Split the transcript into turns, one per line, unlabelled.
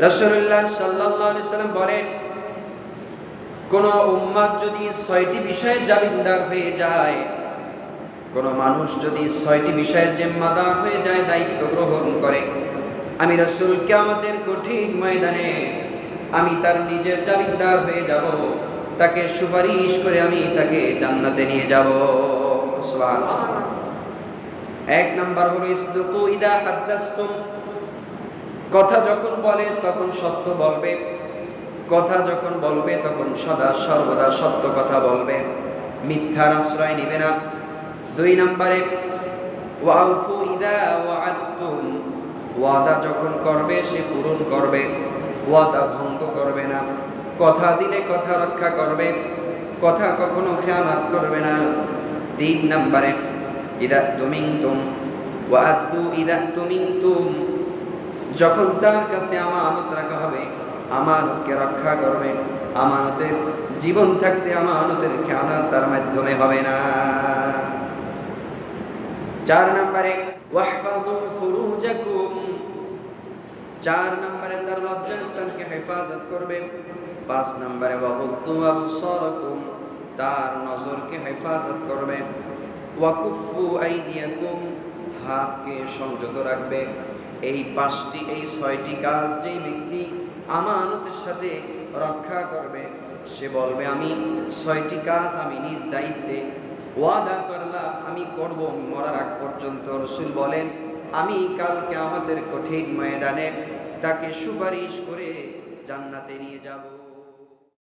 রাসূলুল্লাহ সাল্লাল্লাহু আলাইহি সাল্লাম বলেন, কোন উম্মত যদি ৬টি বিষয়ে জামিনদার হয়ে যায়, কোন মানুষ যদি ৬টি বিষয়ের জিম্মাদার হয়ে যায়, দায়িত্ব গ্রহণ করে, আমি রাসূল কিয়ামতের কঠিন ময়দানে আমি তার নিজের জামিনদার হয়ে যাব, তাকে সুপারিশ করে আমি তাকে জান্নাতে নিয়ে যাব। সুবহানাল্লাহ। এক নাম্বার হলো ইসদুকু ইদা হাদাসতুম, কথা যখন বলে তখন সত্য বলবে, কথা যখন বলবে তখন সদা সর্বদা সত্য কথা বলবে, মিথ্যার আশ্রয় নিবে না। ২ নম্বরে ওয়াউফু ইদা ওয়াআদতুম, ওয়াদা যখন করবে সে পূরণ করবে, ওয়াদা ভঙ্গ করবে না। কথা দিলে কথা রক্ষা করবে, কথা কখনো খেয়ানত করবে না। ৩ নম্বরে ইদা তুমিনতুম ওয়াআদু ইদা তুমিনতুম, যখন তার কাছে আমানত রাখা হবে আমানতকে রক্ষা করবে, আমানতের জীবন থাকতে আমানতের খেয়ানত তার মাধ্যমে হবে না। ৪ নম্বরে ওয়াহফাযু ফুরুজাকুম, ৪ নম্বরে তার লজ্জাস্থানকে হেফাজত করবে। ৫ নম্বরে ওয়াগুদ্দু আবসারাকুম, তার নজরকে হেফাজত করবে। ওয়াকুফু আইদিয়াকুম, হাতকে সংযত রাখবে। এই ৫টি এই ৬টি কাজ যেই ব্যক্তি আমানতের সাথে রক্ষা করবে, সে বলবে আমি ৬টি কাজ আমি নিজ দায়িত্বে ওয়াদা করলাম আমি করব মরার আগ পর্যন্ত। রাসূল বলেন, আমি কাল কিয়ামতের কঠিন ময়দানে তাকে সুপারিশ করে জান্নাতে নিয়ে যাব।